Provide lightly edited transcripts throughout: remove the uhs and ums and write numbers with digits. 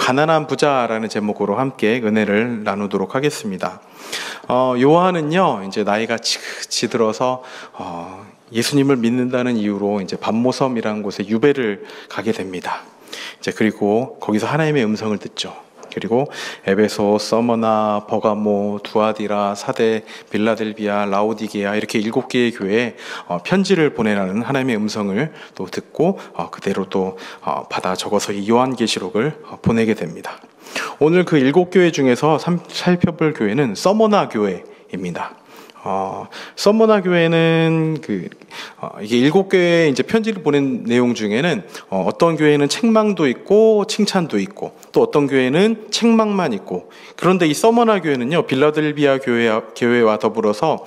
가난한 부자라는 제목으로 함께 은혜를 나누도록 하겠습니다. 요한은요, 이제 나이가 지긋이 들어서 예수님을 믿는다는 이유로 이제 반모섬이라는 곳에 유배를 가게 됩니다. 이제 그리고 거기서 하나님의 음성을 듣죠. 그리고 에베소, 서머나, 버가모, 두아디라, 사데, 빌라델비아, 라오디게아 이렇게 7개의 교회에 편지를 보내라는 하나님의 음성을 또 듣고 그대로 또 받아 적어서 이 요한계시록을 보내게 됩니다. 오늘 그 7교회 중에서 살펴볼 교회는 서머나 교회입니다. 서머나 교회는 이게 7교회에 이제 편지를 보낸 내용 중에는 어떤 교회는 책망도 있고 칭찬도 있고 또 어떤 교회는 책망만 있고, 그런데 이 서머나 교회는요, 빌라델비아 교회와 더불어서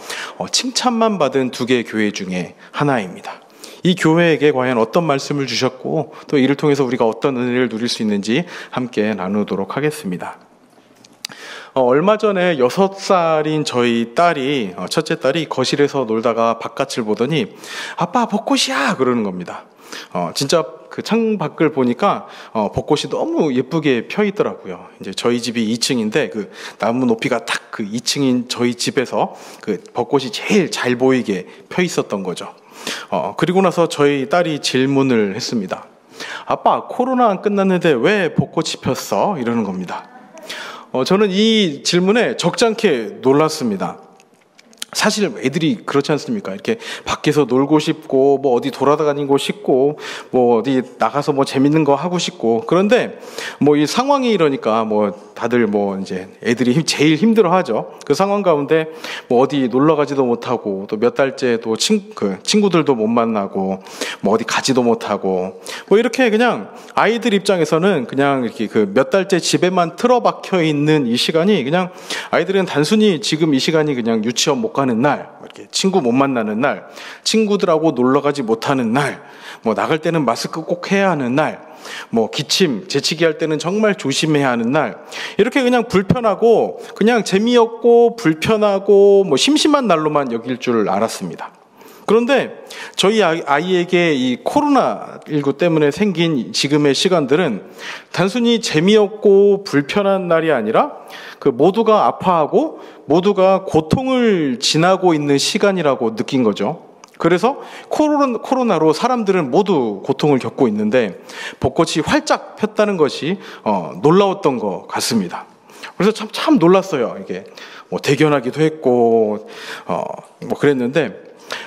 칭찬만 받은 2개의 교회 중에 하나입니다. 이 교회에게 과연 어떤 말씀을 주셨고 또 이를 통해서 우리가 어떤 은혜를 누릴 수 있는지 함께 나누도록 하겠습니다. 얼마 전에 6살인 저희 딸이, 첫째 딸이 거실에서 놀다가 바깥을 보더니 아빠 벚꽃이야 그러는 겁니다. 진짜 그 창밖을 보니까 벚꽃이 너무 예쁘게 펴 있더라고요. 이제 저희 집이 2층인데 그 나무 높이가 딱 그 2층인 저희 집에서 그 벚꽃이 제일 잘 보이게 펴 있었던 거죠. 그리고 나서 저희 딸이 질문을 했습니다. 아빠, 코로나 안 끝났는데 왜 벚꽃이 폈어? 이러는 겁니다. 저는 이 질문에 적잖게 놀랐습니다. 사실 애들이 그렇지 않습니까? 이렇게 밖에서 놀고 싶고, 뭐 어디 돌아다니고 싶고, 뭐 어디 나가서 뭐 재밌는 거 하고 싶고, 그런데 뭐 이 상황이 이러니까 뭐 다들 뭐 이제 애들이 제일 힘들어 하죠. 그 상황 가운데 뭐 어디 놀러 가지도 못하고, 또 몇 달째 또 친구들도 못 만나고, 뭐 어디 가지도 못하고, 뭐 이렇게 그냥 아이들 입장에서는 그냥 이렇게 그 몇 달째 집에만 틀어박혀 있는 이 시간이 그냥 아이들은 단순히 지금 이 시간이 그냥 유치원 못 가는 날, 이렇게 친구 못 만나는 날, 친구들하고 놀러 가지 못하는 날, 뭐 나갈 때는 마스크 꼭 해야 하는 날, 뭐 기침, 재치기 할 때는 정말 조심해야 하는 날, 이렇게 그냥 불편하고 그냥 재미없고 불편하고 뭐 심심한 날로만 여길 줄 알았습니다. 그런데 저희 아이에게 이 코로나19 때문에 생긴 지금의 시간들은 단순히 재미없고 불편한 날이 아니라 그 모두가 아파하고 모두가 고통을 지나고 있는 시간이라고 느낀 거죠. 그래서 코로나로 사람들은 모두 고통을 겪고 있는데 벚꽃이 활짝 폈다는 것이 놀라웠던 것 같습니다. 그래서 참 놀랐어요. 이게 뭐 대견하기도 했고 뭐 그랬는데,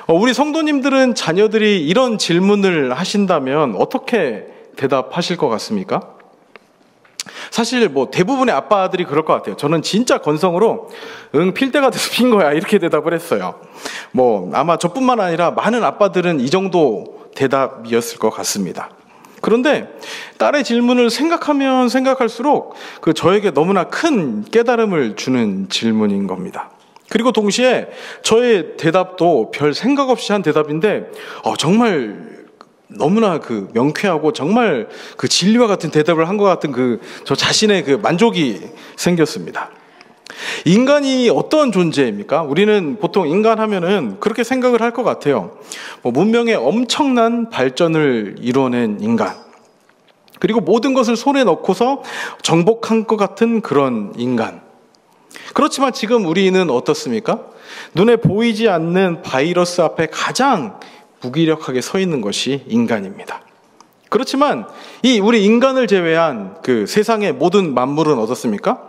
우리 성도님들은 자녀들이 이런 질문을 하신다면 어떻게 대답하실 것 같습니까? 사실 뭐 대부분의 아빠들이 그럴 것 같아요. 저는 진짜 건성으로 필 때가 돼서 핀 거야 이렇게 대답을 했어요. 뭐 아마 저뿐만 아니라 많은 아빠들은 이 정도 대답이었을 것 같습니다. 그런데 딸의 질문을 생각하면 생각할수록 저에게 너무나 큰 깨달음을 주는 질문인 겁니다. 그리고 동시에 저의 대답도 별 생각 없이 한 대답인데 정말 너무나 명쾌하고 정말 진리와 같은 대답을 한 것 같은 저 자신의 만족이 생겼습니다. 인간이 어떤 존재입니까? 우리는 보통 인간 하면은 그렇게 생각을 할 것 같아요. 문명의 엄청난 발전을 이뤄낸 인간, 그리고 모든 것을 손에 넣고서 정복한 것 같은 그런 인간. 그렇지만 지금 우리는 어떻습니까? 눈에 보이지 않는 바이러스 앞에 가장 무기력하게 서 있는 것이 인간입니다. 그렇지만 우리 인간을 제외한 세상의 모든 만물은 어떻습니까?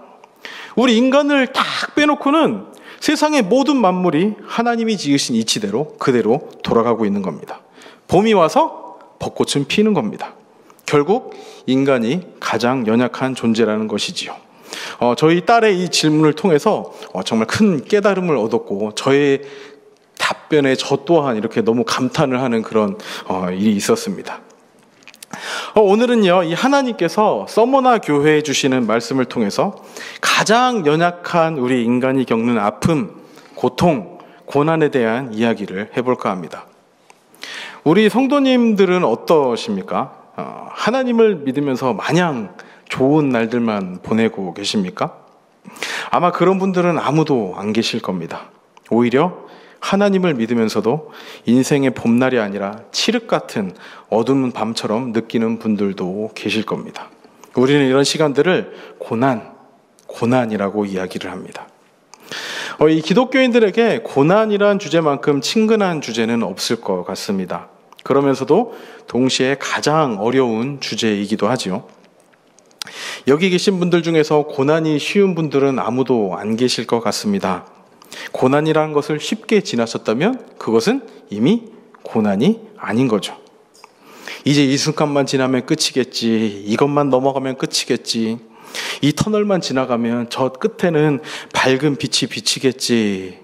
우리 인간을 딱 빼놓고는 세상의 모든 만물이 하나님이 지으신 이치대로 그대로 돌아가고 있는 겁니다. 봄이 와서 벚꽃은 피는 겁니다. 결국 인간이 가장 연약한 존재라는 것이지요. 저희 딸의 이 질문을 통해서 정말 큰 깨달음을 얻었고, 저의 답변에 저 또한 이렇게 너무 감탄을 하는 그런 일이 있었습니다. 오늘은요, 이 하나님께서 서머나 교회에 주시는 말씀을 통해서 가장 연약한 우리 인간이 겪는 아픔, 고통, 고난에 대한 이야기를 해볼까 합니다. 우리 성도님들은 어떠십니까? 하나님을 믿으면서 마냥 좋은 날들만 보내고 계십니까? 아마 그런 분들은 아무도 안 계실 겁니다. 오히려 하나님을 믿으면서도 인생의 봄날이 아니라 칠흑 같은 어두운 밤처럼 느끼는 분들도 계실 겁니다. 우리는 이런 시간들을 고난이라고 이야기를 합니다. 이 기독교인들에게 고난이란 주제만큼 친근한 주제는 없을 것 같습니다. 그러면서도 동시에 가장 어려운 주제이기도 하지요. 여기 계신 분들 중에서 고난이 쉬운 분들은 아무도 안 계실 것 같습니다. 고난이라는 것을 쉽게 지나쳤다면 그것은 이미 고난이 아닌 거죠. 이제 이 순간만 지나면 끝이겠지. 이것만 넘어가면 끝이겠지. 이 터널만 지나가면 저 끝에는 밝은 빛이 비치겠지.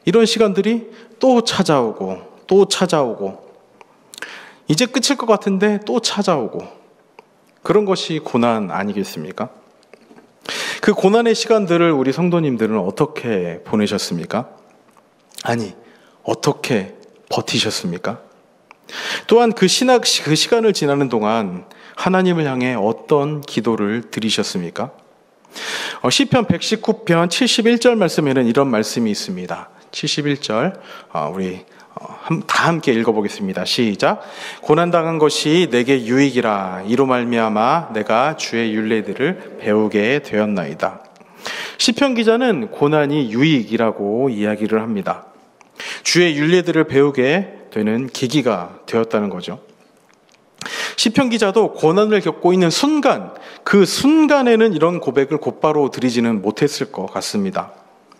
이런 시간들이 또 찾아오고 또 찾아오고 이제 끝일 것 같은데 또 찾아오고 그런 것이 고난 아니겠습니까? 그 고난의 시간들을 우리 성도님들은 어떻게 보내셨습니까? 아니, 어떻게 버티셨습니까? 또한 그 시간을 지나는 동안 하나님을 향해 어떤 기도를 드리셨습니까? 시편 119편 71절 말씀에는 이런 말씀이 있습니다. 71절 우리 다 함께 읽어보겠습니다. 시작. 고난당한 것이 내게 유익이라. 이로 말미암아 내가 주의 율례들을 배우게 되었나이다. 시편 기자는 고난이 유익이라고 이야기를 합니다. 주의 율례들을 배우게 되는 계기가 되었다는 거죠. 시편 기자도 고난을 겪고 있는 순간, 그 순간에는 이런 고백을 곧바로 드리지는 못했을 것 같습니다.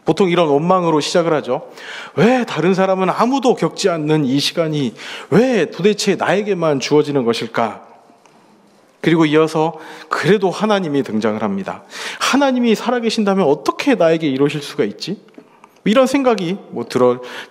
보통 이런 원망으로 시작을 하죠. 왜 다른 사람은 아무도 겪지 않는 이 시간이 왜 도대체 나에게만 주어지는 것일까? 그리고 이어서 그래도 하나님이 등장을 합니다. 하나님이 살아계신다면 어떻게 나에게 이러실 수가 있지? 이런 생각이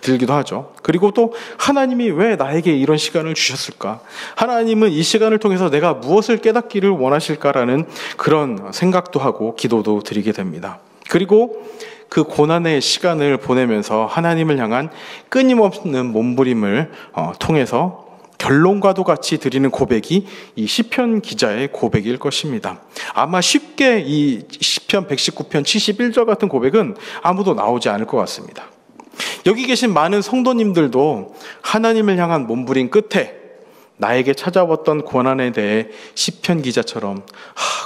들기도 하죠. 그리고 또 하나님이 왜 나에게 이런 시간을 주셨을까? 하나님은 이 시간을 통해서 내가 무엇을 깨닫기를 원하실까라는 그런 생각도 하고 기도도 드리게 됩니다. 그리고 그 고난의 시간을 보내면서 하나님을 향한 끊임없는 몸부림을 통해서 결론과도 같이 드리는 고백이 이 시편 기자의 고백일 것입니다. 아마 쉽게 이 시편 119편 71절 같은 고백은 아무도 나오지 않을 것 같습니다. 여기 계신 많은 성도님들도 하나님을 향한 몸부림 끝에 나에게 찾아왔던 고난에 대해 시편 기자처럼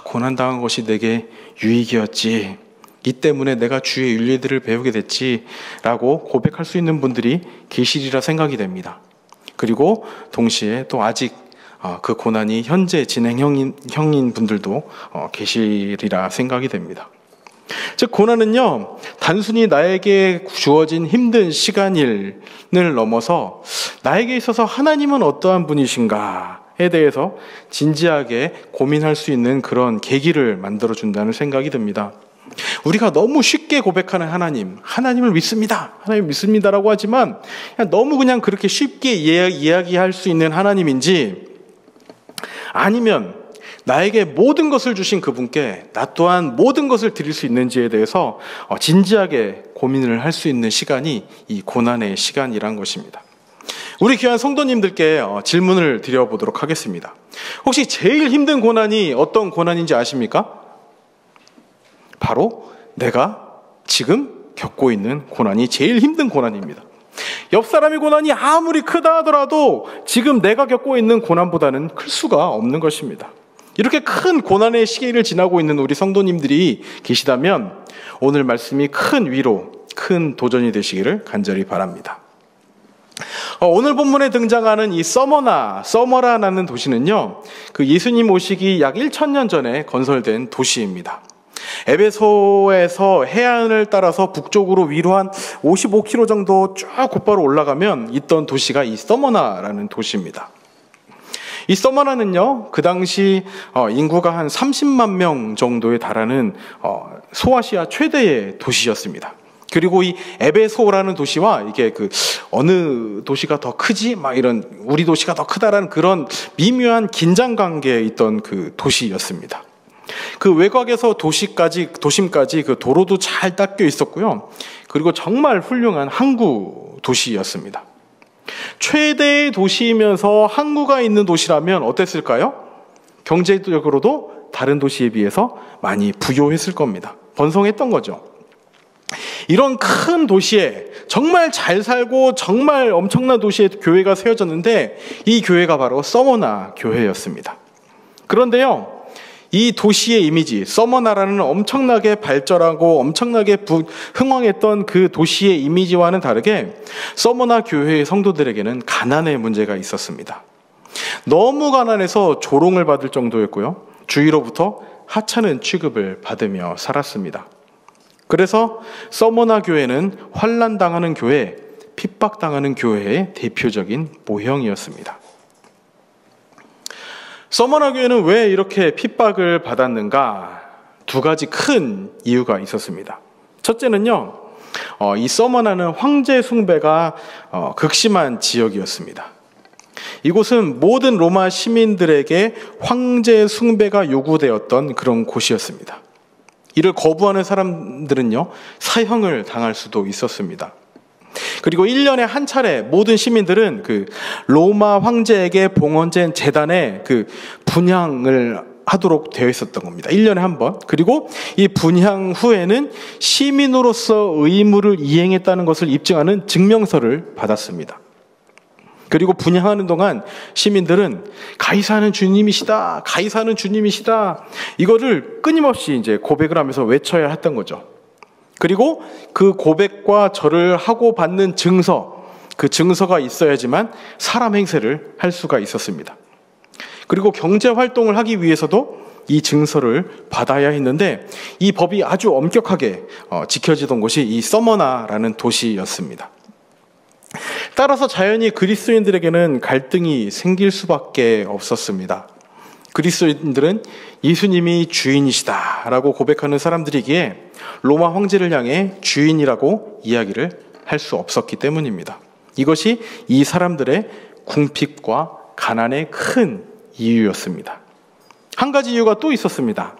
고난당한 것이 내게 유익이었지. 이 때문에 내가 주의 윤리들을 배우게 됐지라고 고백할 수 있는 분들이 계시리라 생각이 됩니다. 그리고 동시에 또 아직 그 고난이 현재 진행형인 분들도 계시리라 생각이 됩니다. 즉 고난은요 단순히 나에게 주어진 힘든 시간을 넘어서 나에게 있어서 하나님은 어떠한 분이신가에 대해서 진지하게 고민할 수 있는 그런 계기를 만들어준다는 생각이 듭니다. 우리가 너무 쉽게 고백하는 하나님을 믿습니다. 하나님 믿습니다라고 하지만 너무 그냥 그렇게 쉽게 이야기할 수 있는 하나님인지 아니면 나에게 모든 것을 주신 그분께 나 또한 모든 것을 드릴 수 있는지에 대해서 진지하게 고민을 할 수 있는 시간이 이 고난의 시간이란 것입니다. 우리 귀한 성도님들께 질문을 드려보도록 하겠습니다. 혹시 제일 힘든 고난이 어떤 고난인지 아십니까? 바로 내가 지금 겪고 있는 고난이 제일 힘든 고난입니다. 옆 사람의 고난이 아무리 크다 하더라도 지금 내가 겪고 있는 고난보다는 클 수가 없는 것입니다. 이렇게 큰 고난의 시기를 지나고 있는 우리 성도님들이 계시다면 오늘 말씀이 큰 위로, 큰 도전이 되시기를 간절히 바랍니다. 오늘 본문에 등장하는 이 서머라라는 도시는요, 그 예수님 오시기 약 1000년 전에 건설된 도시입니다. 에베소에서 해안을 따라서 북쪽으로 위로 한 55km 정도 쭉 곧바로 올라가면 있던 도시가 이 서머나라는 도시입니다. 이 서머나는요, 그 당시 인구가 한 30만 명 정도에 달하는 소아시아 최대의 도시였습니다. 그리고 이 에베소라는 도시와 이게 어느 도시가 더 크지? 이런 우리 도시가 더 크다라는 그런 미묘한 긴장 관계에 있던 그 도시였습니다. 그 외곽에서 도심까지 그 도로도 잘 닦여 있었고요. 그리고 정말 훌륭한 항구 도시였습니다. 최대의 도시이면서 항구가 있는 도시라면 어땠을까요? 경제적으로도 다른 도시에 비해서 많이 부유했을 겁니다. 번성했던 거죠. 이런 큰 도시에 정말 잘 살고 정말 엄청난 도시에 교회가 세워졌는데 이 교회가 바로 서머나 교회였습니다. 그런데요, 이 도시의 이미지, 서머나라는 엄청나게 발전하고 엄청나게 흥왕했던 그 도시의 이미지와는 다르게 서머나 교회의 성도들에게는 가난의 문제가 있었습니다. 너무 가난해서 조롱을 받을 정도였고요. 주위로부터 하찮은 취급을 받으며 살았습니다. 그래서 서머나 교회는 환난당하는 교회, 핍박당하는 교회의 대표적인 모형이었습니다. 서머나 교회는 왜 이렇게 핍박을 받았는가? 두 가지 큰 이유가 있었습니다. 첫째는요, 이 서머나는 황제 숭배가 극심한 지역이었습니다. 이곳은 모든 로마 시민들에게 황제 숭배가 요구되었던 그런 곳이었습니다. 이를 거부하는 사람들은요, 사형을 당할 수도 있었습니다. 그리고 1년에 한 차례 모든 시민들은 그 로마 황제에게 봉헌된 제단에 그 분향을 하도록 되어 있었던 겁니다. 1년에 한 번. 그리고 이 분향 후에는 시민으로서 의무를 이행했다는 것을 입증하는 증명서를 받았습니다. 그리고 분향하는 동안 시민들은 가이사는 주님이시다, 가이사는 주님이시다, 이거를 끊임없이 이제 고백을 하면서 외쳐야 했던 거죠. 그리고 그 고백과 절을 하고 받는 증서, 그 증서가 있어야지만 사람 행세를 할 수가 있었습니다. 그리고 경제 활동을 하기 위해서도 이 증서를 받아야 했는데 이 법이 아주 엄격하게 지켜지던 곳이 이 서머나라는 도시였습니다. 따라서 자연히 그리스도인들에게는 갈등이 생길 수밖에 없었습니다. 그리스도인들은 예수님이 주인이시다라고 고백하는 사람들이기에 로마 황제를 향해 주인이라고 이야기를 할 수 없었기 때문입니다. 이것이 이 사람들의 궁핍과 가난의 큰 이유였습니다. 한 가지 이유가 또 있었습니다.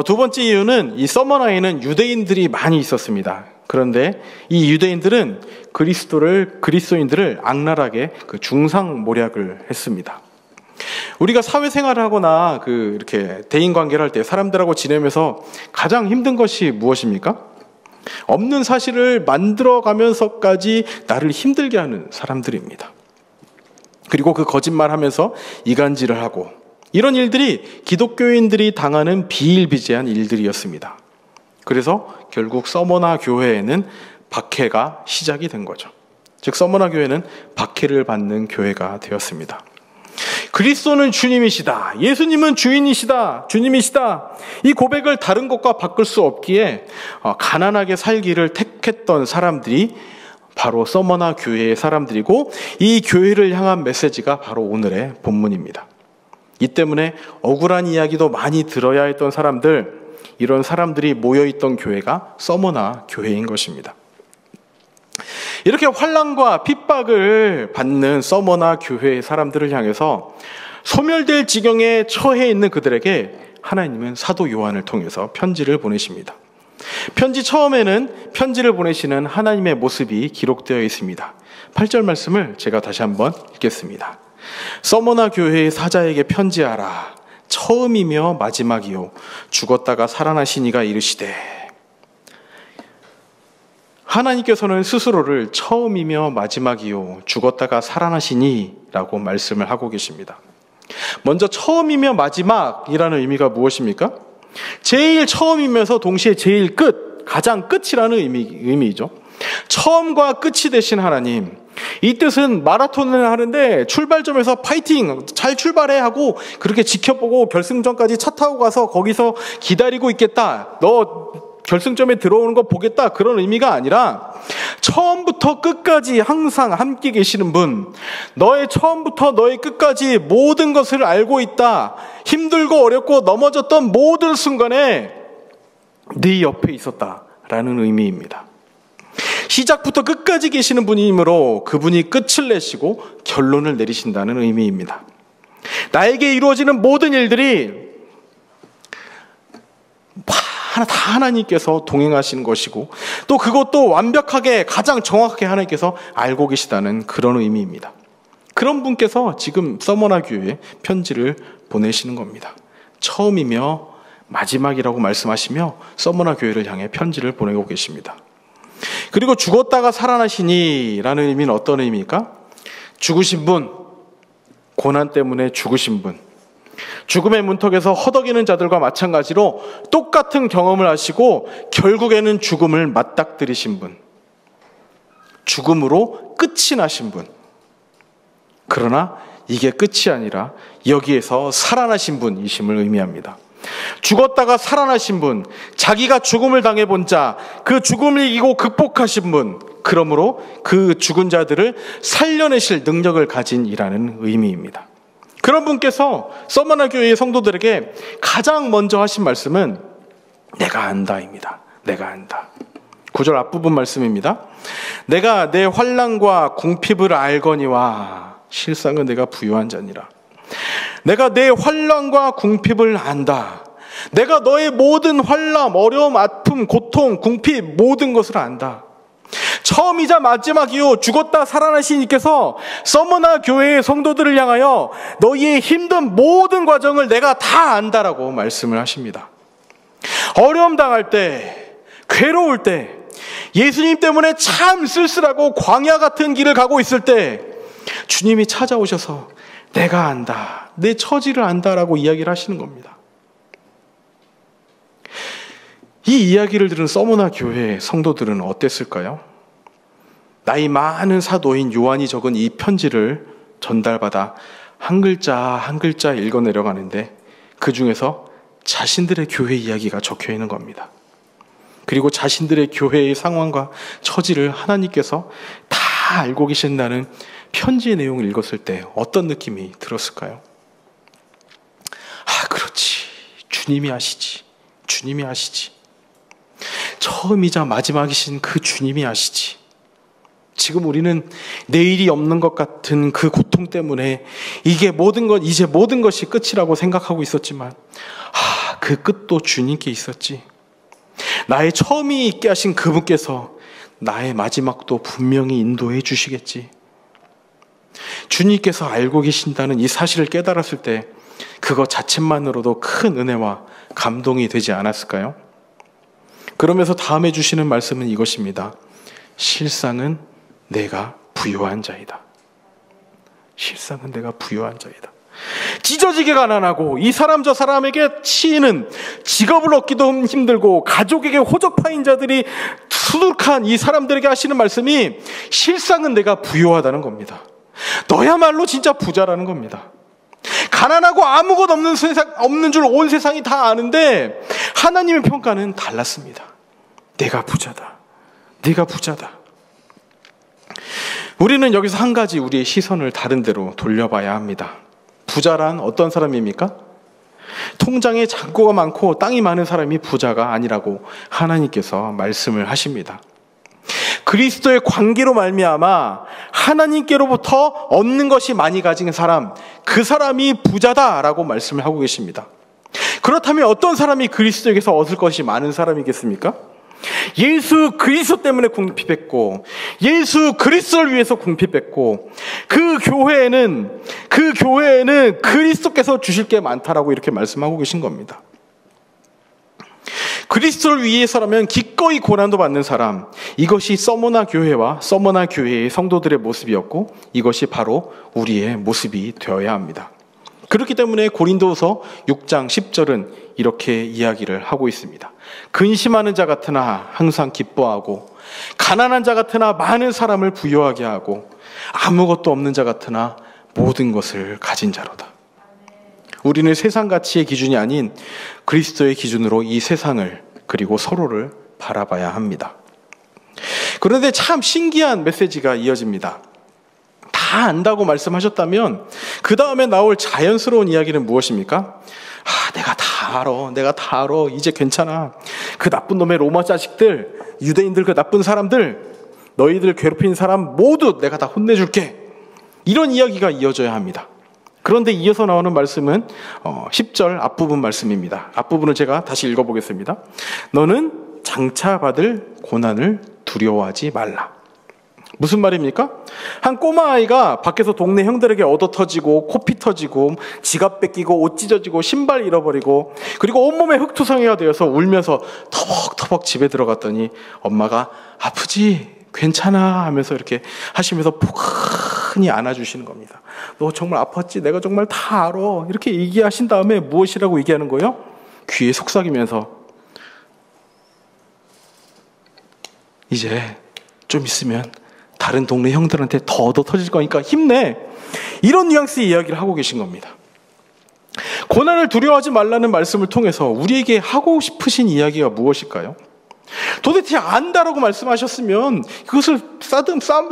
두 번째 이유는 이 서머나에는 유대인들이 많이 있었습니다. 그런데 이 유대인들은 그리스도인들을 악랄하게 중상모략을 했습니다. 우리가 사회생활을 하거나 이렇게 대인관계를 할 때 사람들하고 지내면서 가장 힘든 것이 무엇입니까? 없는 사실을 만들어가면서까지 나를 힘들게 하는 사람들입니다. 그리고 그 거짓말하면서 이간질을 하고, 이런 일들이 기독교인들이 당하는 비일비재한 일들이었습니다. 그래서 결국 서머나 교회에는 박해가 시작이 된 거죠. 즉 서머나 교회는 박해를 받는 교회가 되었습니다. 그리스도는 주님이시다, 예수님은 주인이시다, 주님이시다, 이 고백을 다른 것과 바꿀 수 없기에 가난하게 살기를 택했던 사람들이 바로 서머나 교회의 사람들이고, 이 교회를 향한 메시지가 바로 오늘의 본문입니다. 이 때문에 억울한 이야기도 많이 들어야 했던 사람들, 이런 사람들이 모여있던 교회가 서머나 교회인 것입니다. 이렇게 환난과 핍박을 받는 서머나 교회의 사람들을 향해서 소멸될 지경에 처해 있는 그들에게 하나님은 사도 요한을 통해서 편지를 보내십니다. 편지 처음에는 편지를 보내시는 하나님의 모습이 기록되어 있습니다. 8절 말씀을 제가 다시 한번 읽겠습니다. 서머나 교회의 사자에게 편지하라. 처음이며 마지막이요 죽었다가 살아나신 이가 이르시되. 하나님께서는 스스로를 처음이며 마지막이요 죽었다가 살아나시니 라고 말씀을 하고 계십니다. 먼저 처음이며 마지막이라는 의미가 무엇입니까? 제일 처음이면서 동시에 제일 끝, 가장 끝이라는 의미이죠. 처음과 끝이 되신 하나님, 이 뜻은 마라톤을 하는데 출발점에서 파이팅, 잘 출발해 하고 그렇게 지켜보고 결승점까지 차 타고 가서 거기서 기다리고 있겠다, 너 결승점에 들어오는 거 보겠다, 그런 의미가 아니라 처음부터 끝까지 항상 함께 계시는 분, 너의 처음부터 너의 끝까지 모든 것을 알고 있다, 힘들고 어렵고 넘어졌던 모든 순간에 네 옆에 있었다라는 의미입니다. 시작부터 끝까지 계시는 분이므로 그분이 끝을 내시고 결론을 내리신다는 의미입니다. 나에게 이루어지는 모든 일들이 다 하나님께서 동행하시는 것이고, 또 그것도 완벽하게 가장 정확하게 하나님께서 알고 계시다는 그런 의미입니다. 그런 분께서 지금 서머나 교회에 편지를 보내시는 겁니다. 처음이며 마지막이라고 말씀하시며 서머나 교회를 향해 편지를 보내고 계십니다. 그리고 죽었다가 살아나시니 라는 의미는 어떤 의미입니까? 죽으신 분, 고난 때문에 죽으신 분, 죽음의 문턱에서 허덕이는 자들과 마찬가지로 똑같은 경험을 하시고 결국에는 죽음을 맞닥뜨리신 분, 죽음으로 끝이 나신 분. 그러나 이게 끝이 아니라 여기에서 살아나신 분이심을 의미합니다. 죽었다가 살아나신 분, 자기가 죽음을 당해본 자, 그 죽음을 이기고 극복하신 분, 그러므로 그 죽은 자들을 살려내실 능력을 가진 이라는 의미입니다. 그런 분께서 서머나 교회의 성도들에게 가장 먼저 하신 말씀은 내가 안다입니다. 내가 안다. 9절 앞부분 말씀입니다. 내가 내 환난과 궁핍을 알거니와 실상은 내가 부유한 자니라. 내가 내 환난과 궁핍을 안다. 내가 너의 모든 환난, 어려움, 아픔, 고통, 궁핍 모든 것을 안다. 처음이자 마지막이요 죽었다 살아나신 이께서 서머나 교회의 성도들을 향하여 너희의 힘든 모든 과정을 내가 다 안다라고 말씀을 하십니다. 어려움 당할 때, 괴로울 때, 예수님 때문에 참 쓸쓸하고 광야 같은 길을 가고 있을 때 주님이 찾아오셔서 내가 안다, 내 처지를 안다라고 이야기를 하시는 겁니다. 이 이야기를 들은 서머나 교회의 성도들은 어땠을까요? 나이 많은 사도인 요한이 적은 이 편지를 전달받아 한 글자 한 글자 읽어 내려가는데 그 중에서 자신들의 교회 이야기가 적혀 있는 겁니다. 그리고 자신들의 교회의 상황과 처지를 하나님께서 다 알고 계신다는 편지의 내용을 읽었을 때 어떤 느낌이 들었을까요? 아, 그렇지. 주님이 아시지. 주님이 아시지. 처음이자 마지막이신 그 주님이 아시지. 지금 우리는 내일이 없는 것 같은 그 고통 때문에 이제 모든 것이 끝이라고 생각하고 있었지만, 그 끝도 주님께 있었지. 나의 처음이 있게 하신 그분께서 나의 마지막도 분명히 인도해 주시겠지. 주님께서 알고 계신다는 이 사실을 깨달았을 때 그것 자체만으로도 큰 은혜와 감동이 되지 않았을까요? 그러면서 다음에 주시는 말씀은 이것입니다. 실상은 내가 부유한 자이다. 실상은 내가 부유한 자이다. 찢어지게 가난하고 이 사람 저 사람에게 치이는, 직업을 얻기도 힘들고 가족에게 호적파인 자들이 수두룩한 이 사람들에게 하시는 말씀이 실상은 내가 부유하다는 겁니다. 너야말로 진짜 부자라는 겁니다. 가난하고 아무것도 없는 줄 온 세상이 다 아는데 하나님의 평가는 달랐습니다. 내가 부자다. 네가 부자다. 우리는 여기서 한 가지 우리의 시선을 다른 데로 돌려봐야 합니다. 부자란 어떤 사람입니까? 통장에 잔고가 많고 땅이 많은 사람이 부자가 아니라고 하나님께서 말씀을 하십니다. 그리스도의 관계로 말미암아 하나님께로부터 얻는 것이 많이 가진 사람, 그 사람이 부자다라고 말씀을 하고 계십니다. 그렇다면 어떤 사람이 그리스도에게서 얻을 것이 많은 사람이겠습니까? 예수 그리스도 때문에 궁핍했고, 예수 그리스도를 위해서 궁핍했고, 그 교회에는 그리스도께서 주실 게 많다라고 이렇게 말씀하고 계신 겁니다. 그리스도를 위해서라면 기꺼이 고난도 받는 사람, 이것이 서머나 교회와 서머나 교회의 성도들의 모습이었고, 이것이 바로 우리의 모습이 되어야 합니다. 그렇기 때문에 고린도서 6장 10절은 이렇게 이야기를 하고 있습니다. 근심하는 자 같으나 항상 기뻐하고, 가난한 자 같으나 많은 사람을 부유하게 하고, 아무것도 없는 자 같으나 모든 것을 가진 자로다. 우리는 세상 가치의 기준이 아닌 그리스도의 기준으로 이 세상을 그리고 서로를 바라봐야 합니다. 그런데 참 신기한 메시지가 이어집니다. 다 안다고 말씀하셨다면 그 다음에 나올 자연스러운 이야기는 무엇입니까? 내가 다 알아. 이제 괜찮아. 그 나쁜 놈의 로마 자식들, 유대인들, 그 나쁜 사람들, 너희들 괴롭힌 사람 모두 내가 다 혼내줄게. 이런 이야기가 이어져야 합니다. 그런데 이어서 나오는 말씀은 10절 앞부분 말씀입니다. 앞부분을 제가 다시 읽어보겠습니다. 너는 장차 받을 고난을 두려워하지 말라. 무슨 말입니까? 한 꼬마아이가 밖에서 동네 형들에게 얻어 터지고, 코피 터지고, 지갑 뺏기고, 옷 찢어지고, 신발 잃어버리고, 그리고 온몸에 흙투성이가 되어서 울면서 터벅터벅 집에 들어갔더니 엄마가 아프지? 괜찮아? 하면서 이렇게 하시면서 흔히 안아주시는 겁니다. 너 정말 아팠지? 내가 정말 다 알아. 이렇게 얘기하신 다음에 무엇이라고 얘기하는 거예요? 귀에 속삭이면서 이제 좀 있으면 다른 동네 형들한테 더 얻어 터질 거니까 힘내. 이런 뉘앙스의 이야기를 하고 계신 겁니다. 고난을 두려워하지 말라는 말씀을 통해서 우리에게 하고 싶으신 이야기가 무엇일까요? 도대체 안다라고 말씀하셨으면 그것을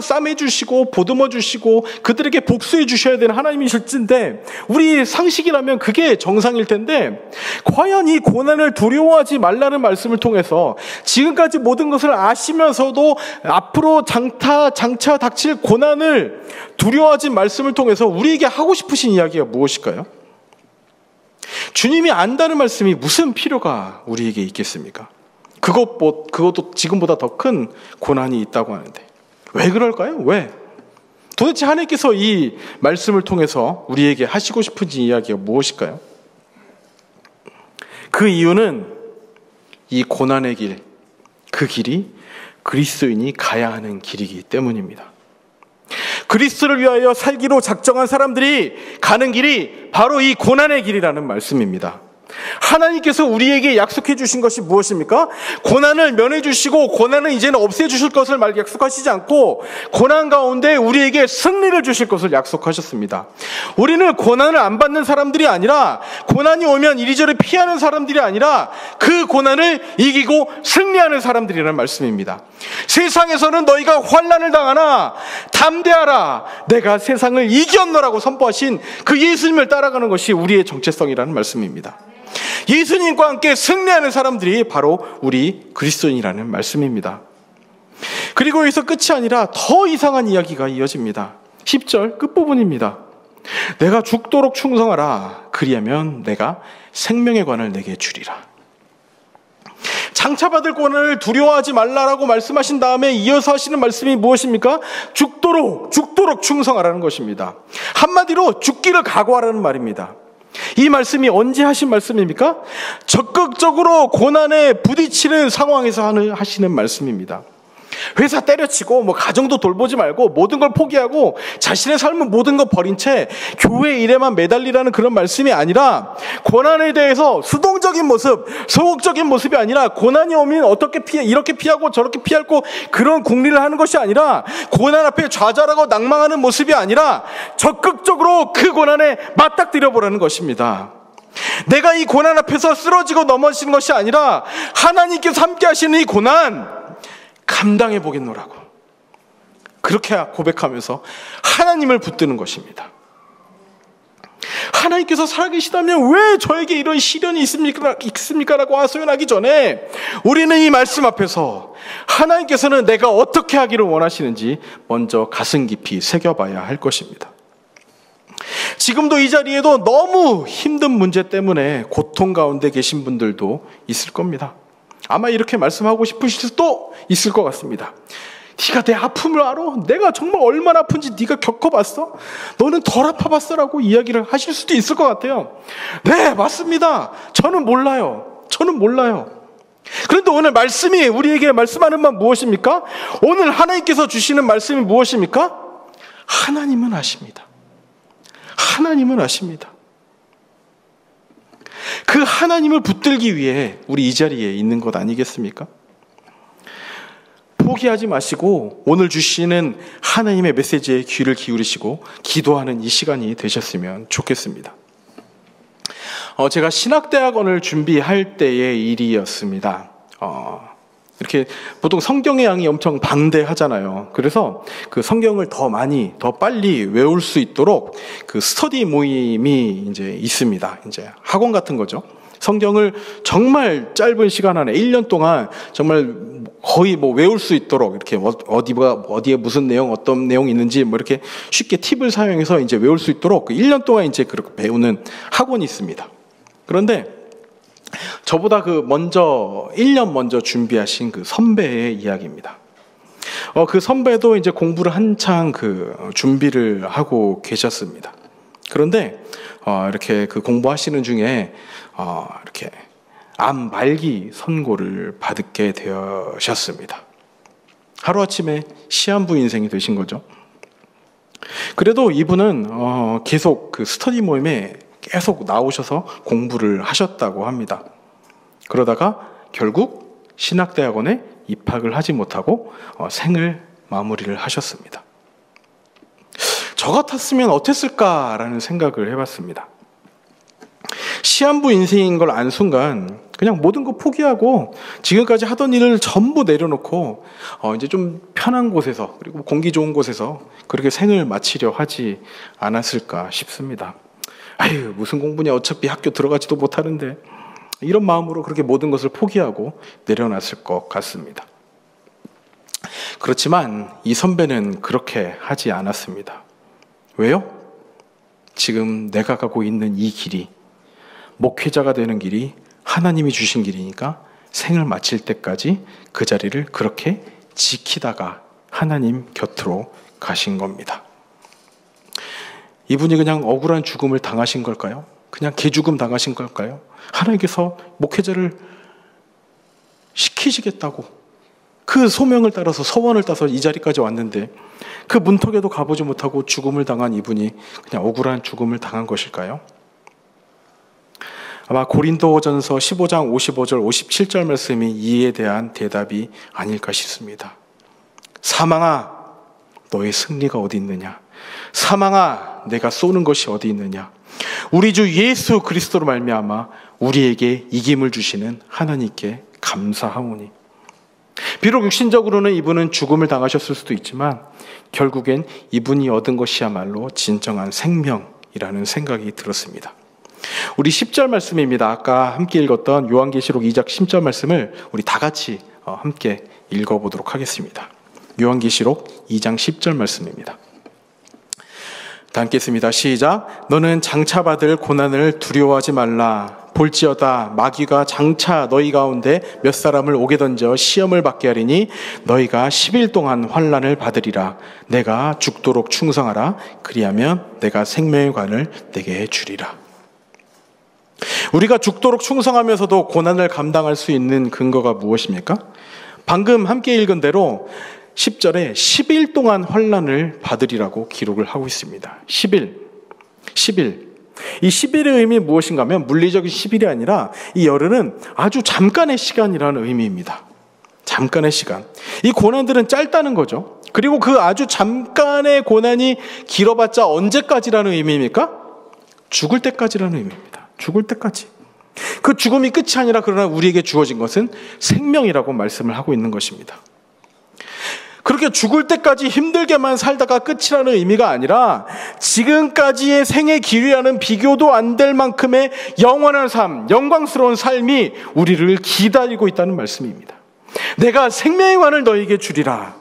싸매주시고 보듬어주시고 그들에게 복수해 주셔야 되는 하나님이실 텐데, 우리 상식이라면 그게 정상일 텐데, 과연 이 고난을 두려워하지 말라는 말씀을 통해서 지금까지 모든 것을 아시면서도 앞으로 장차 닥칠 고난을 두려워하지 말씀을 통해서 우리에게 하고 싶으신 이야기가 무엇일까요? 주님이 안다는 말씀이 무슨 필요가 우리에게 있겠습니까? 그것도 지금보다 더 큰 고난이 있다고 하는데 왜 그럴까요? 왜? 도대체 하나님께서 이 말씀을 통해서 우리에게 하시고 싶은 이야기가 무엇일까요? 그 이유는 이 고난의 길, 그 길이 그리스도인이 가야 하는 길이기 때문입니다. 그리스도를 위하여 살기로 작정한 사람들이 가는 길이 바로 이 고난의 길이라는 말씀입니다. 하나님께서 우리에게 약속해 주신 것이 무엇입니까? 고난을 면해 주시고 고난은 이제는 없애 주실 것을 약속하시지 않고 고난 가운데 우리에게 승리를 주실 것을 약속하셨습니다. 우리는 고난을 안 받는 사람들이 아니라, 고난이 오면 이리저리 피하는 사람들이 아니라 그 고난을 이기고 승리하는 사람들이라는 말씀입니다. 세상에서는 너희가 환난을 당하나 담대하라, 내가 세상을 이겼노라고 선포하신 그 예수님을 따라가는 것이 우리의 정체성이라는 말씀입니다. 예수님과 함께 승리하는 사람들이 바로 우리 그리스도인이라는 말씀입니다. 그리고 여기서 끝이 아니라 더 이상한 이야기가 이어집니다. 10절 끝부분입니다. 내가 죽도록 충성하라, 그리하면 내가 생명의 관을 내게 주리라. 장차 받을 고난을 두려워하지 말라라고 말씀하신 다음에 이어서 하시는 말씀이 무엇입니까? 죽도록 충성하라는 것입니다. 한마디로 죽기를 각오하라는 말입니다. 이 말씀이 언제 하신 말씀입니까? 적극적으로 고난에 부딪히는 상황에서 하시는 말씀입니다. 회사 때려치고 가정도 돌보지 말고 모든 걸 포기하고 자신의 삶은 모든 걸 버린 채 교회 일에만 매달리라는 그런 말씀이 아니라, 고난에 대해서 수동적인 모습, 소극적인 모습이 아니라, 고난이 오면 어떻게 이렇게 피하고 저렇게 피하고 그런 궁리를 하는 것이 아니라, 고난 앞에 좌절하고 낭망하는 모습이 아니라 적극적으로 그 고난에 맞닥뜨려 보라는 것입니다. 내가 이 고난 앞에서 쓰러지고 넘어지는 것이 아니라 하나님께서 함께 하시는 이 고난 감당해 보겠노라고, 그렇게 고백하면서 하나님을 붙드는 것입니다. 하나님께서 살아계시다면 왜 저에게 이런 시련이 있습니까? 라고 하소연하기 전에 우리는 이 말씀 앞에서 하나님께서는 내가 어떻게 하기를 원하시는지 먼저 가슴 깊이 새겨봐야 할 것입니다. 지금도 이 자리에도 너무 힘든 문제 때문에 고통 가운데 계신 분들도 있을 겁니다. 아마 이렇게 말씀하고 싶으실 수도 있을 것 같습니다. 네가 내 아픔을 알아? 내가 정말 얼마나 아픈지 네가 겪어봤어? 너는 덜 아파봤어라고 이야기를 하실 수도 있을 것 같아요. 네, 맞습니다. 저는 몰라요. 그런데 오늘 말씀이 우리에게 말씀하는 말 무엇입니까? 오늘 하나님께서 주시는 말씀이 무엇입니까? 하나님은 아십니다. 그 하나님을 붙들기 위해 우리 이 자리에 있는 것 아니겠습니까? 포기하지 마시고 오늘 주시는 하나님의 메시지에 귀를 기울이시고 기도하는 이 시간이 되셨으면 좋겠습니다. 제가 신학대학원을 준비할 때의 일이었습니다. 이렇게 보통 성경의 양이 엄청 방대하잖아요. 그래서 그 성경을 더 빨리 외울 수 있도록 그 스터디 모임이 이제 있습니다. 이제 학원 같은 거죠. 성경을 정말 짧은 시간 안에 1년 동안 정말 거의 외울 수 있도록 이렇게 어디에 무슨 내용, 어떤 내용이 있는지 이렇게 쉽게 팁을 사용해서 이제 외울 수 있도록 1년 동안 이제 그렇게 배우는 학원이 있습니다. 그런데 저보다 1년 먼저 준비하신 그 선배의 이야기입니다. 그 선배도 이제 공부를 한창 준비를 하고 계셨습니다. 그런데, 이렇게 공부하시는 중에, 이렇게 암 말기 선고를 받게 되셨습니다. 하루아침에 시한부 인생이 되신 거죠. 그래도 이분은 계속 그 스터디 모임에 계속 나오셔서 공부를 하셨다고 합니다. 그러다가 결국 신학대학원에 입학을 하지 못하고 생을 마무리를 하셨습니다. 저 같았으면 어땠을까라는 생각을 해봤습니다. 시한부 인생인 걸 안 순간 그냥 모든 거 포기하고 지금까지 하던 일을 전부 내려놓고 이제 좀 편한 곳에서, 그리고 공기 좋은 곳에서 그렇게 생을 마치려 하지 않았을까 싶습니다. 아유, 무슨 공부냐, 어차피 학교 들어가지도 못하는데, 이런 마음으로 그렇게 모든 것을 포기하고 내려놨을 것 같습니다. 그렇지만 이 선배는 그렇게 하지 않았습니다. 왜요? 지금 내가 가고 있는 이 길이, 목회자가 되는 길이 하나님이 주신 길이니까 생을 마칠 때까지 그 자리를 그렇게 지키다가 하나님 곁으로 가신 겁니다. 이분이 그냥 억울한 죽음을 당하신 걸까요? 그냥 개죽음 당하신 걸까요? 하나님께서 목회자를 시키시겠다고 그 소명을 따라서, 서원을 따서 이 자리까지 왔는데 그 문턱에도 가보지 못하고 죽음을 당한 이분이 그냥 억울한 죽음을 당한 것일까요? 아마 고린도전서 15장 55절 57절 말씀이 이에 대한 대답이 아닐까 싶습니다. 사망아, 너의 승리가 어디 있느냐? 사망아, 내가 쏘는 것이 어디 있느냐? 우리 주 예수 그리스도로 말미암아 우리에게 이김을 주시는 하나님께 감사하오니. 비록 육신적으로는 이분은 죽음을 당하셨을 수도 있지만 결국엔 이분이 얻은 것이야말로 진정한 생명이라는 생각이 들었습니다. 우리 10절 말씀입니다. 아까 함께 읽었던 요한계시록 2장 10절 말씀을 우리 다 같이 함께 읽어보도록 하겠습니다. 요한계시록 2장 10절 말씀입니다. 다 함께 읽습니다. 시작. 너는 장차 받을 고난을 두려워하지 말라. 볼지어다 마귀가 장차 너희 가운데 몇 사람을 오게 던져 시험을 받게 하리니 너희가 10일 동안 환난을 받으리라. 내가 죽도록 충성하라. 그리하면 내가 생명의 관을 내게 주리라. 우리가 죽도록 충성하면서도 고난을 감당할 수 있는 근거가 무엇입니까? 방금 함께 읽은 대로 10절에 10일 동안 환난을 받으리라고 기록을 하고 있습니다. 10일. 이 10일의 의미 무엇인가 하면 물리적인 10일이 아니라 이 열흘은 아주 잠깐의 시간이라는 의미입니다. 잠깐의 시간. 이 고난들은 짧다는 거죠. 그리고 그 아주 잠깐의 고난이 길어봤자 언제까지라는 의미입니까? 죽을 때까지라는 의미입니다. 죽을 때까지. 그 죽음이 끝이 아니라 그러나 우리에게 주어진 것은 생명이라고 말씀을 하고 있는 것입니다. 그렇게 죽을 때까지 힘들게만 살다가 끝이라는 의미가 아니라 지금까지의 생의 길이라는 비교도 안 될 만큼의 영원한 삶, 영광스러운 삶이 우리를 기다리고 있다는 말씀입니다. 내가 생명의 관을 너에게 주리라.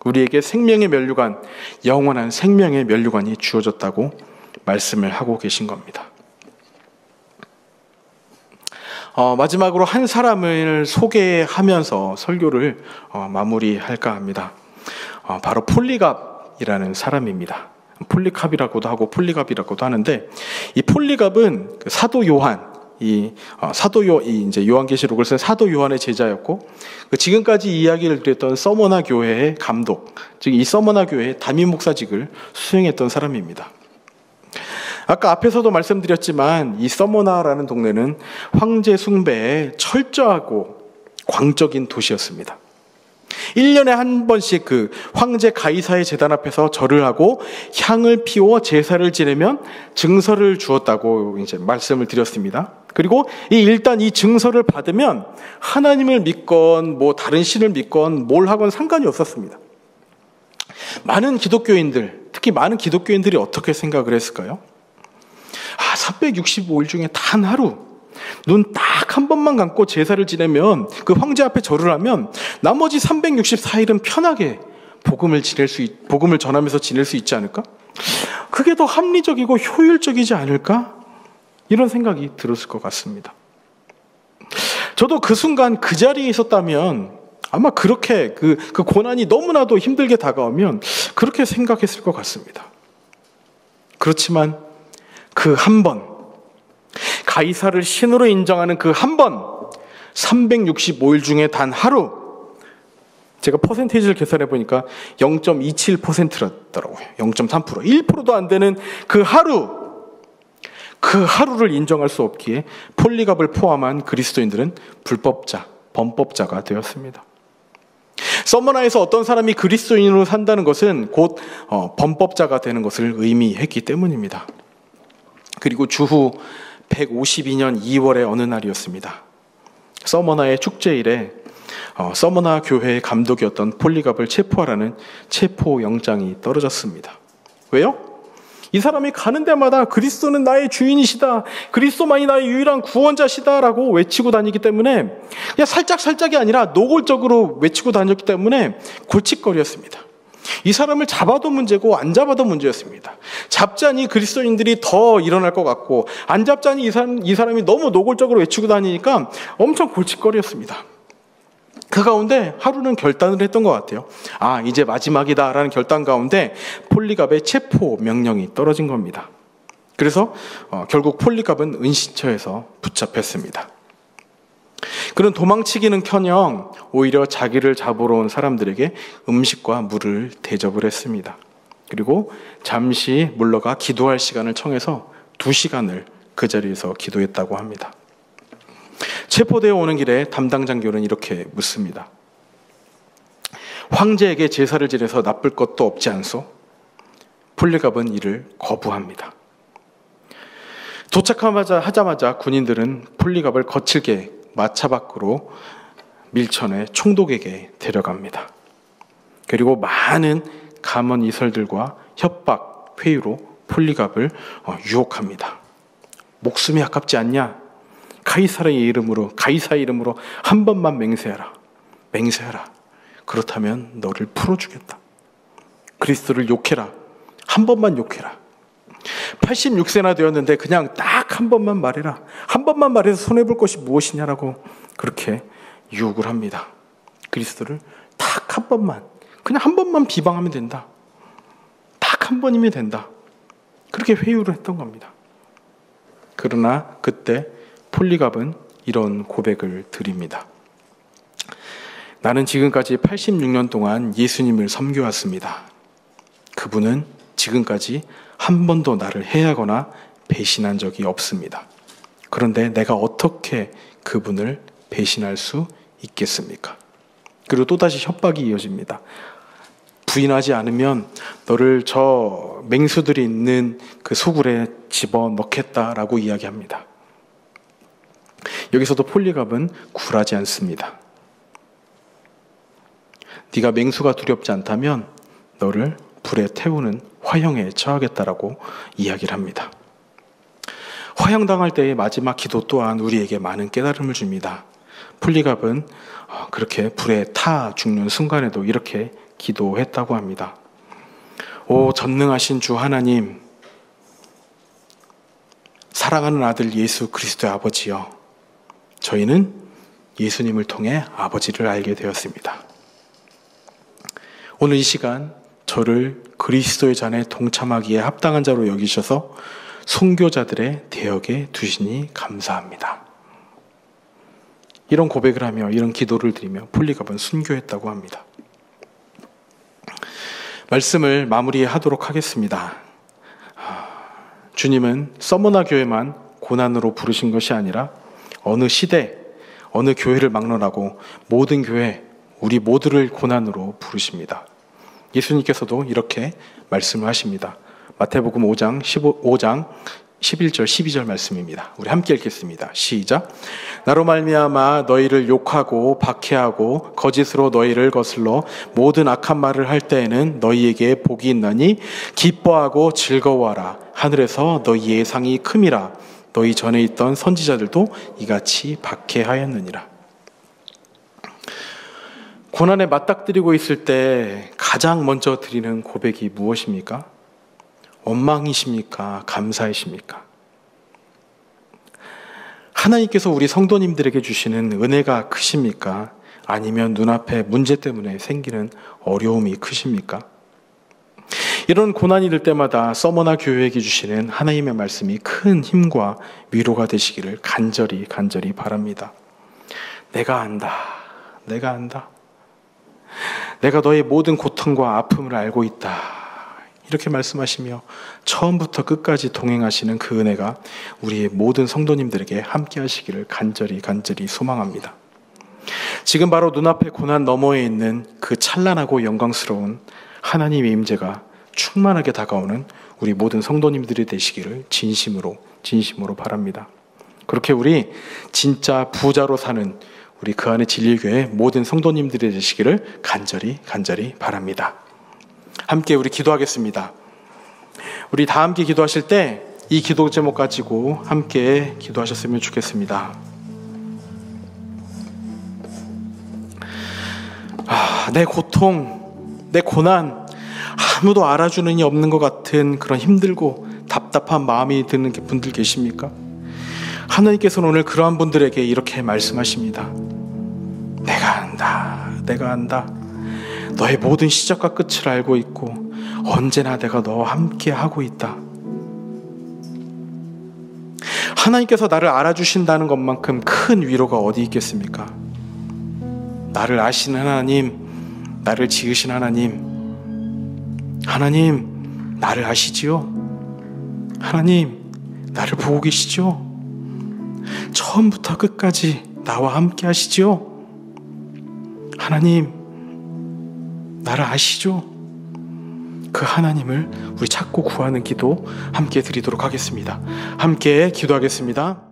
우리에게 생명의 면류관, 영원한 생명의 면류관이 주어졌다고 말씀을 하고 계신 겁니다. 마지막으로 한 사람을 소개하면서 설교를 마무리할까 합니다. 바로 폴리갑이라는 사람입니다. 폴리캅이라고도 하고 폴리갑이라고도 하는데, 이 폴리갑은 사도 요한, 이제 요한계시록을 쓴 사도 요한의 제자였고, 지금까지 이야기를 드렸던 서머나 교회의 감독, 즉 이 서머나 교회의 담임 목사직을 수행했던 사람입니다. 아까 앞에서도 말씀드렸지만 이 서머나라는 동네는 황제 숭배에 철저하고 광적인 도시였습니다. 1년에 한 번씩 그 황제 가이사의 제단 앞에서 절을 하고 향을 피워 제사를 지내면 증서를 주었다고 이제 말씀을 드렸습니다. 그리고 일단 이 증서를 받으면 하나님을 믿건 뭐 다른 신을 믿건 뭘 하건 상관이 없었습니다. 많은 기독교인들, 특히 많은 기독교인들이 어떻게 생각을 했을까요? 365일 중에 단 하루 눈 딱 한 번만 감고 제사를 지내면, 그 황제 앞에 절을 하면 나머지 364일은 편하게 복음을 전하면서 지낼 수 있지 않을까? 그게 더 합리적이고 효율적이지 않을까? 이런 생각이 들었을 것 같습니다. 저도 그 순간 그 자리에 있었다면 아마 그렇게 그 고난이 너무나도 힘들게 다가오면 그렇게 생각했을 것 같습니다. 그렇지만 그 한 번, 가이사를 신으로 인정하는 그 한 번, 365일 중에 단 하루, 제가 퍼센테이지를 계산해 보니까 0.27%였더라고요. 0.3%. 1%도 안 되는 그 하루를 인정할 수 없기에 폴리갑을 포함한 그리스도인들은 불법자, 범법자가 되었습니다. 서머나에서 어떤 사람이 그리스도인으로 산다는 것은 곧 범법자가 되는 것을 의미했기 때문입니다. 그리고 주후 152년 2월의 어느 날이었습니다. 서머나의 축제일에 서머나 교회의 감독이었던 폴리갑을 체포하라는 체포영장이 떨어졌습니다. 왜요? 이 사람이 가는 데마다 그리스도는 나의 주인이시다, 그리스도만이 나의 유일한 구원자시다라고 외치고 다니기 때문에 그냥 살짝살짝이 아니라 노골적으로 외치고 다녔기 때문에 골칫거리였습니다. 이 사람을 잡아도 문제고 안 잡아도 문제였습니다. 잡자니 그리스도인들이 더 일어날 것 같고, 안 잡자니 이 사람이 너무 노골적으로 외치고 다니니까 엄청 골칫거리였습니다. 그 가운데 하루는 결단을 했던 것 같아요. 이제 마지막이다라는 결단 가운데 폴리갑의 체포 명령이 떨어진 겁니다. 그래서 결국 폴리갑은 은신처에서 붙잡혔습니다. 그는 도망치기는커녕 오히려 자기를 잡으러 온 사람들에게 음식과 물을 대접을 했습니다. 그리고 잠시 물러가 기도할 시간을 청해서 2시간을 그 자리에서 기도했다고 합니다. 체포되어 오는 길에 담당 장교는 이렇게 묻습니다. 황제에게 제사를 지내서 나쁠 것도 없지 않소? 폴리갑은 이를 거부합니다. 도착하자마자 군인들은 폴리갑을 거칠게 마차 밖으로 밀쳐내 총독에게 데려갑니다. 그리고 많은 감언 이설들과 협박, 회유로 폴리갑을 유혹합니다. 목숨이 아깝지 않냐? 가이사의 이름으로 한 번만 맹세하라. 그렇다면 너를 풀어주겠다. 그리스도를 욕해라. 한 번만 욕해라. 86세나 되었는데 그냥 딱 한 번만 말해라. 한 번만 말해서 손해볼 것이 무엇이냐라고 그렇게 유혹을 합니다. 그리스도를 딱 한 번만, 그냥 한 번만 비방하면 된다. 딱 한 번이면 된다. 그렇게 회유를 했던 겁니다. 그러나 그때 폴리갑은 이런 고백을 드립니다. 나는 지금까지 86년 동안 예수님을 섬겨왔습니다. 그분은 지금까지 한 번도 나를 해하거나 배신한 적이 없습니다. 그런데 내가 어떻게 그분을 배신할 수 있겠습니까? 그리고 또다시 협박이 이어집니다. 부인하지 않으면 너를 저 맹수들이 있는 그 소굴에 집어넣겠다라고 이야기합니다. 여기서도 폴리갑은 굴하지 않습니다. 네가 맹수가 두렵지 않다면 너를 불에 태우는 화형에 처하겠다라고 이야기를 합니다. 화형당할 때의 마지막 기도 또한 우리에게 많은 깨달음을 줍니다. 폴리갑은 그렇게 불에 타 죽는 순간에도 이렇게 기도했다고 합니다. 오 전능하신 주 하나님, 사랑하는 아들 예수 그리스도의 아버지여, 저희는 예수님을 통해 아버지를 알게 되었습니다. 오늘 이 시간 저를 그리스도의 잔에 동참하기에 합당한 자로 여기셔서 순교자들의 대역에 두시니 감사합니다. 이런 고백을 하며 이런 기도를 드리며 폴리갑은 순교했다고 합니다. 말씀을 마무리하도록 하겠습니다. 주님은 서머나 교회만 고난으로 부르신 것이 아니라 어느 시대, 어느 교회를 막론하고 모든 교회, 우리 모두를 고난으로 부르십니다. 예수님께서도 이렇게 말씀을 하십니다. 마태복음 5장 11절 12절 말씀입니다. 우리 함께 읽겠습니다. 시작. 나로 말미암아 너희를 욕하고 박해하고 거짓으로 너희를 거슬러 모든 악한 말을 할 때에는 너희에게 복이 있나니 기뻐하고 즐거워하라. 하늘에서 너희의 예상이 큼이라. 너희 전에 있던 선지자들도 이같이 박해하였느니라. 고난에 맞닥뜨리고 있을 때 가장 먼저 드리는 고백이 무엇입니까? 원망이십니까? 감사이십니까? 하나님께서 우리 성도님들에게 주시는 은혜가 크십니까? 아니면 눈앞에 문제 때문에 생기는 어려움이 크십니까? 이런 고난이 들 때마다 서머나 교회에게 주시는 하나님의 말씀이 큰 힘과 위로가 되시기를 간절히 바랍니다. 내가 안다. 내가 너의 모든 고통과 아픔을 알고 있다. 이렇게 말씀하시며 처음부터 끝까지 동행하시는 그 은혜가 우리의 모든 성도님들에게 함께 하시기를 간절히 소망합니다. 지금 바로 눈앞에 고난 너머에 있는 그 찬란하고 영광스러운 하나님의 임재가 충만하게 다가오는 우리 모든 성도님들이 되시기를 진심으로 바랍니다. 그렇게 우리 진짜 부자로 사는 우리 그 안에 진리교회 모든 성도님들이 되시기를 간절히 바랍니다. 함께 우리 기도하겠습니다. 우리 다 함께 기도하실 때 이 기도 제목 가지고 함께 기도하셨으면 좋겠습니다. 내 고통, 내 고난, 아무도 알아주는 이 없는 것 같은 그런 힘들고 답답한 마음이 드는 분들 계십니까? 하나님께서는 오늘 그러한 분들에게 이렇게 말씀하십니다. 내가 안다. 너의 모든 시작과 끝을 알고 있고 언제나 내가 너와 함께 하고 있다. 하나님께서 나를 알아주신다는 것만큼 큰 위로가 어디 있겠습니까? 나를 아시는 하나님, 나를 지으신 하나님 나를 아시지요? 하나님 나를 보고 계시죠? 처음부터 끝까지 나와 함께 하시지요? 하나님 나를 아시죠? 그 하나님을 우리 찾고 구하는 기도 함께 드리도록 하겠습니다. 함께 기도하겠습니다.